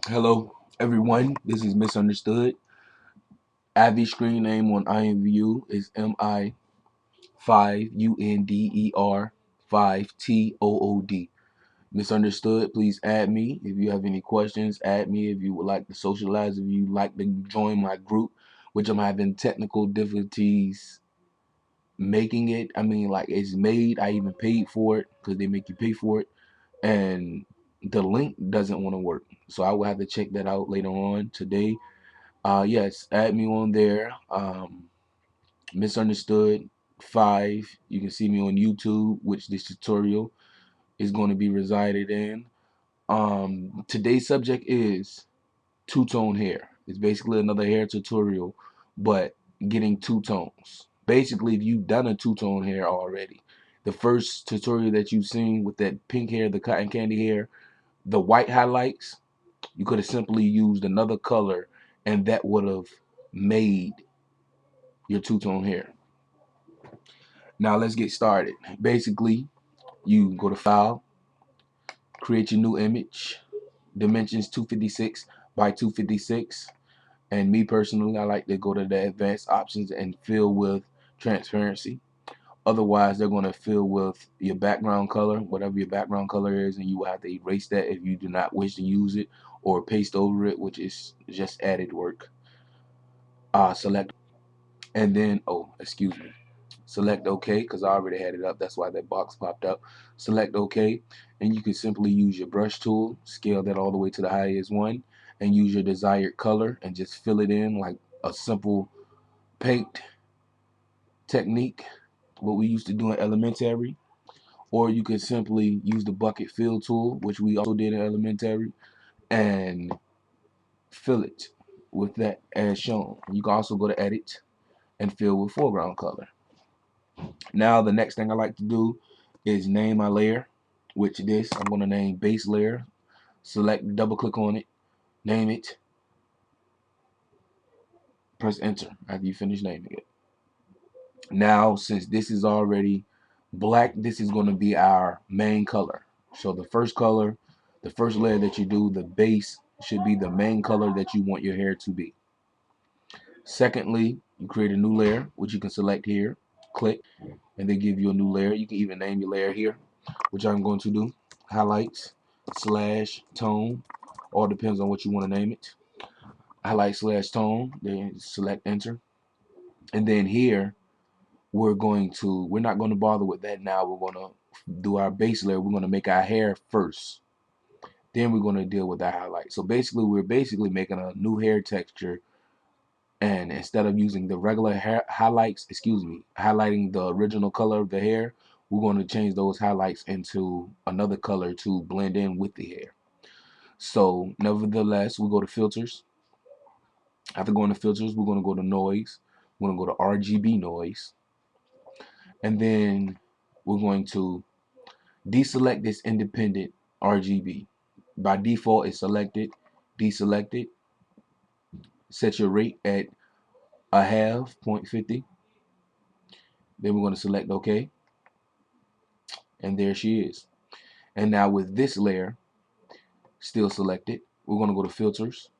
Hello, everyone. This is Misunderstood. Avi screen name on IMVU is MI5UNDER 5TOOD. Misunderstood. Please add me if you have any questions. Add me if you would like to socialize. If you like to join my group, which I'm having technical difficulties making it. I mean, like it's made. I even paid for it because they make you pay for it, and the link doesn't want to work. So I will have to check that out later on today. Yes, add me on there. Misunderstood 5. You can see me on YouTube, which this tutorial is going to be resided in. Today's subject is two-tone hair. It's basically another hair tutorial, but getting two tones. Basically, if you've done a two-tone hair already, the first tutorial that you've seen with that pink hair, the cotton candy hair, the white highlights, you could have simply used another color and that would have made your two-tone hair. Now let's get started. Basically, you go to File, create your new image, dimensions 256 by 256, and me personally, I like to go to the advanced options and fill with transparency. Otherwise, they're going to fill with your background color, whatever your background color is, and you will have to erase that if you do not wish to use it, or paste over it, which is just added work. Select, and then, oh, excuse me. Select OK because I already had it up. That's why that box popped up. Select OK, and you can simply use your brush tool, scale that all the way to the highest one, and use your desired color and just fill it in like a simple paint technique, what we used to do in elementary. Or you could simply use the bucket fill tool, which we also did in elementary, and fill it with that as shown. You can also go to edit and fill with foreground color. Now the next thing I like to do is name my layer, which this I'm going to name base layer. Select, double click on it, name it, press enter after you finish naming it. Now since this is already black, this is going to be our main color. So the first color, the first layer that you do, the base should be the main color that you want your hair to be. Secondly, you create a new layer, which you can select here, click, and they give you a new layer. You can even name your layer here, which I'm going to do. Highlights slash tone, all depends on what you want to name it. Highlight slash tone, then select enter. And then here, we're not going to bother with that now. We're going to do our base layer. We're going to make our hair first. Then we're going to deal with the highlight. So basically, we're basically making a new hair texture, and instead of using the regular hair highlights, highlighting the original color of the hair, we're going to change those highlights into another color to blend in with the hair. So nevertheless, we go to filters. After going to filters, we're going to go to noise. We're going to go to RGB noise, and then we're going to deselect this independent RGB. By default, it's selected. Deselect it. Set your rate at a half, 0.50. Then we're going to select OK, and there she is. And now with this layer still selected, we're going to go to filters,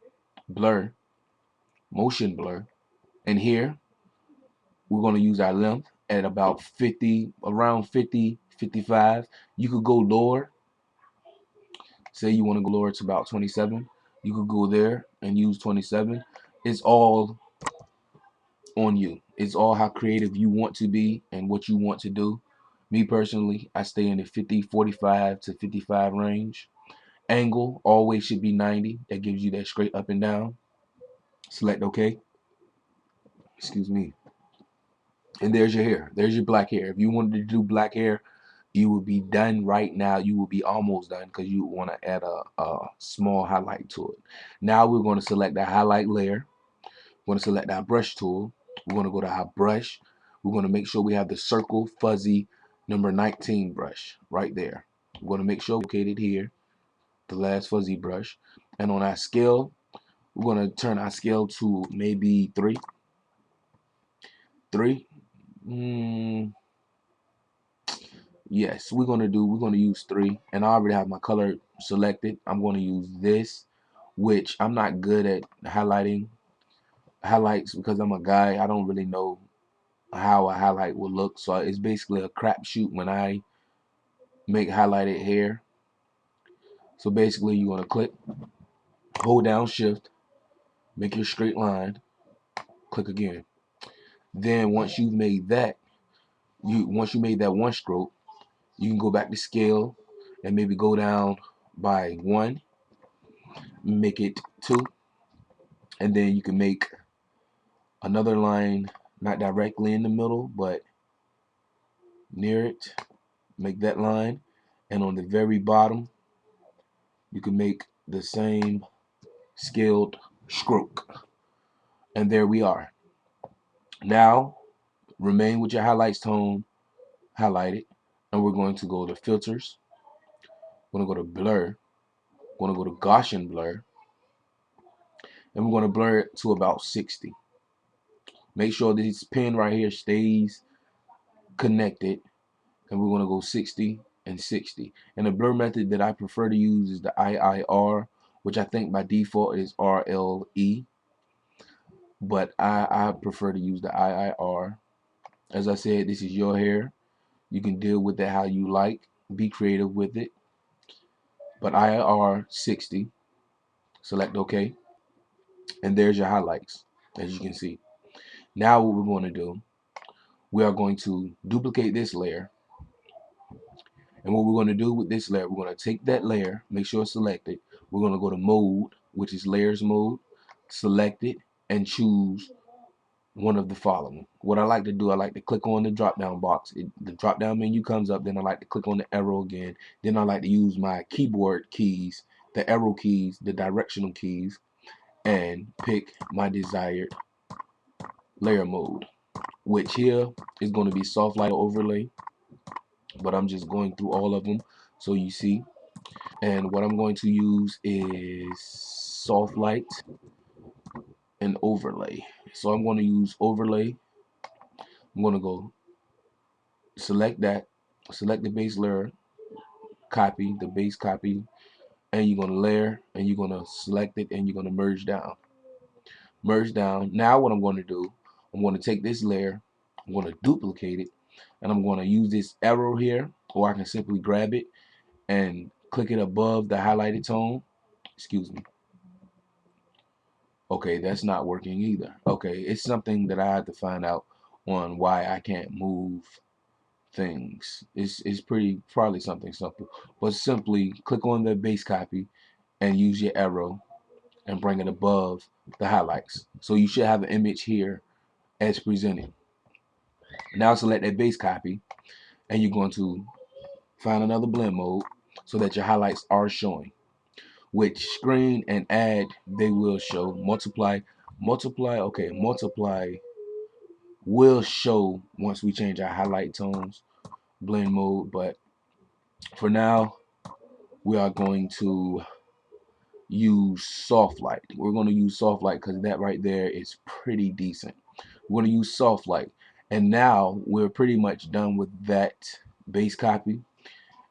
blur, motion blur, and here we're going to use our length at about 50, around 50, 55. You could go lower. Say you want to go lower to about 27. You could go there and use 27. It's all on you. It's all how creative you want to be and what you want to do. Me personally, I stay in the 50, 45 to 55 range. Angle always should be 90. That gives you that straight up and down. Select OK. Excuse me. And there's your hair. There's your black hair. If you wanted to do black hair, you would be done right now. You will be almost done because you want to add a small highlight to it. Now we're going to select that highlight layer. We're going to select our brush tool. We're going to go to our brush. We're going to make sure we have the circle fuzzy number 19 brush right there. We're going to make sure located here, the last fuzzy brush. And on our scale, we're going to turn our scale to maybe 3. 3. Yes, we're going to use 3. And I already have my color selected. I'm going to use this which I'm not good at highlighting highlights because I'm a guy. I don't really know how a highlight will look. So it's basically a crapshoot when I make highlighted hair. So basically you want to click, hold down shift, make your straight line, click again. Then once you've made that, once you made that one stroke, you can go back to scale and maybe go down by 1, make it 2, and then you can make another line not directly in the middle but near it. Make that line, and on the very bottom you can make the same scaled stroke, and there we are. Now remain with your highlights tone highlighted, and we're going to go to filters, we're going to go to blur, we're going to go to Gaussian blur, and we're going to blur it to about 60. Make sure this pin right here stays connected, and we're going to go 60 and 60. And the blur method that I prefer to use is the IIR, which I think by default is RLE, but I prefer to use the IIR. As I said, this is your hair. You can deal with it how you like. Be creative with it. But IIR 60. Select OK. And there's your highlights, as you can see. Now what we're going to do, we are going to duplicate this layer. And what we're going to do with this layer, we're going to take that layer, make sure it's selected. We're going to go to mode, which is layers mode, select it, and choose one of the following. What I like to do, I like to click on the drop down box. The drop down menu comes up, then I like to click on the arrow again. Then I like to use my keyboard keys, the arrow keys, the directional keys, and pick my desired layer mode, which here is going to be soft light overlay, but I'm just going through all of them so you see. And what I'm going to use is soft light and overlay. So I'm going to use overlay. I'm going to go select that, select the base layer, copy the base copy, and you're going to layer, and you're going to select it, and you're going to merge down. Merge down. Now what I'm going to do, I'm going to take this layer, I'm going to duplicate it, and I'm going to use this arrow here, or I can simply grab it and click it above the highlighted tone. Excuse me. Okay, that's not working either. Okay, it's something that I had to find out on why I can't move things. It's probably something simple. But simply click on the base copy and use your arrow and bring it above the highlights. So you should have an image here as presented. Now select that base copy, and you're going to find another blend mode so that your highlights are showing. Which screen and add, they will show. Multiply, okay, multiply will show once we change our highlight tones, blend mode. But for now, we are going to use soft light. We're going to use soft light because that right there is pretty decent. We're going to use soft light. And now we're pretty much done with that base copy.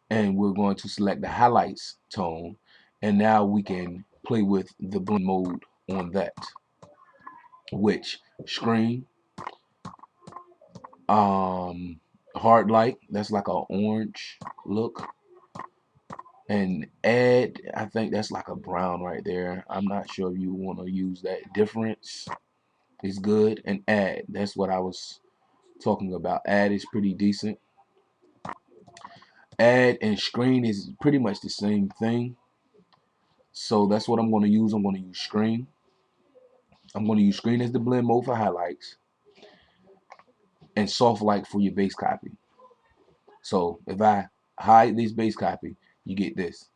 And we're going to select the highlights tone. And now we can play with the blend mode on that. Which screen, hard light, that's like an orange look, and add, I think that's like a brown right there. I'm not sure if you want to use that. Difference is good, and add, that's what I was talking about. Add is pretty decent. Add and screen is pretty much the same thing, so that's what I'm going to use. I'm going to use screen. I'm going to use screen as the blend mode for highlights, and soft light for your base copy. So if I hide this base copy, you get this.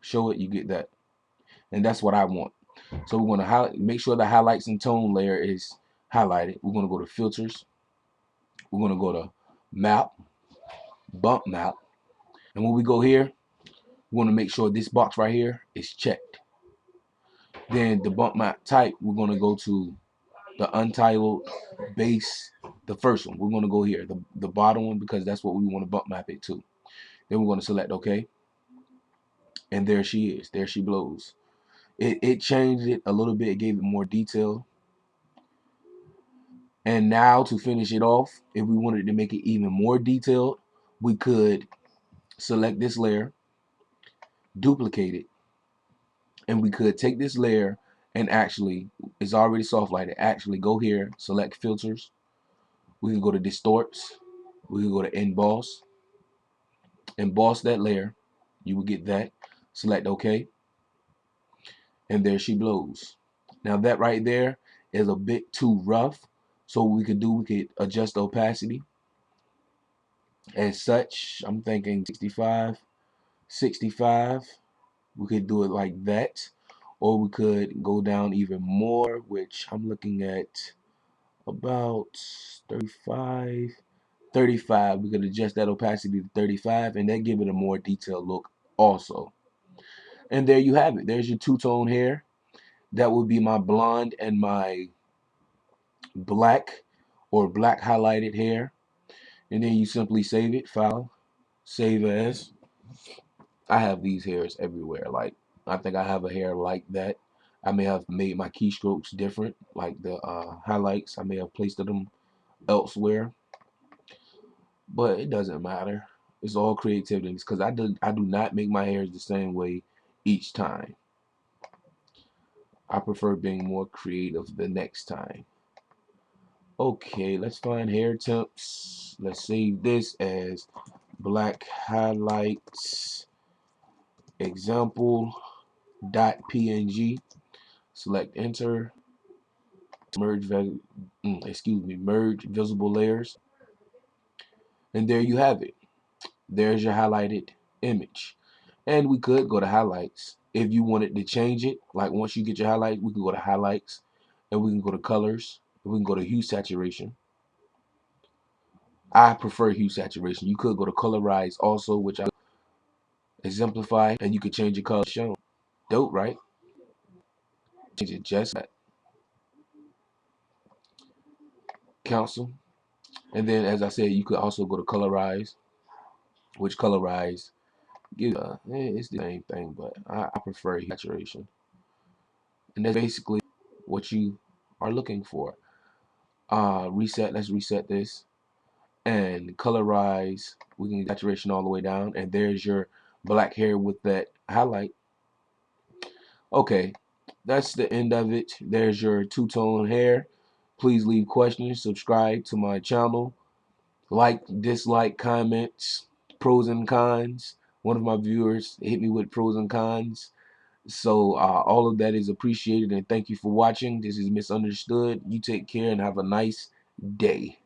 Show it, you get that. And that's what I want. So we're going to make sure the highlights and tone layer is highlighted. We're going to go to filters. We're going to go to map, bump map. And when we go here, we want to make sure this box right here is checked. Then the bump map type, we're going to go to the untitled base, the first one. We're going to go here, the bottom one, because that's what we want to bump map it to. Then we're going to select OK. And there she is. There she blows. It changed it a little bit. It gave it more detail. And now to finish it off, if we wanted to make it even more detailed, we could select this layer, duplicate it, and we could take this layer and actually, it's already soft lighted, actually go here, select filters, we can go to distorts, we can go to emboss that layer, you will get that, select OK, and there she blows. Now that right there is a bit too rough, so what we could do, we could adjust the opacity as such. I'm thinking 65, we could do it like that, or we could go down even more, which I'm looking at about 35. We could adjust that opacity to 35, and that give it a more detailed look also. And there you have it. There's your two-tone hair. That would be my blonde and my black or black highlighted hair. And then you simply save it, file, save as. I have these hairs everywhere. Like, I think I have a hair like that. I may have made my keystrokes different, like the highlights. I may have placed them elsewhere, but it doesn't matter. It's all creativity, because I do not make my hairs the same way each time. I prefer being more creative the next time. Okay, let's find hair temps. Let's save this as black highlights example.png. Select enter. Merge visible layers. And there you have it. There's your highlighted image. And we could go to highlights. If you wanted to change it, like once you get your highlight, we can go to highlights, and we can go to colors, and we can go to hue saturation. I prefer hue saturation. You could go to colorize also, which I exemplify, and you could change your color shown. Dope, right? Change it just that. Cancel. And then, as I said, you could also go to colorize, which colorize gives it's the same thing, but I prefer hue saturation. And that's basically what you are looking for. Reset. Let's reset this and colorize. We can get saturation all the way down, and there's your black hair with that highlight. Okay, that's the end of it. There's your two-tone hair. Please leave questions, subscribe to my channel, like, dislike, comments, pros and cons. One of my viewers hit me with pros and cons, so all of that is appreciated, and thank you for watching. This is Misunderstood. You take care and have a nice day.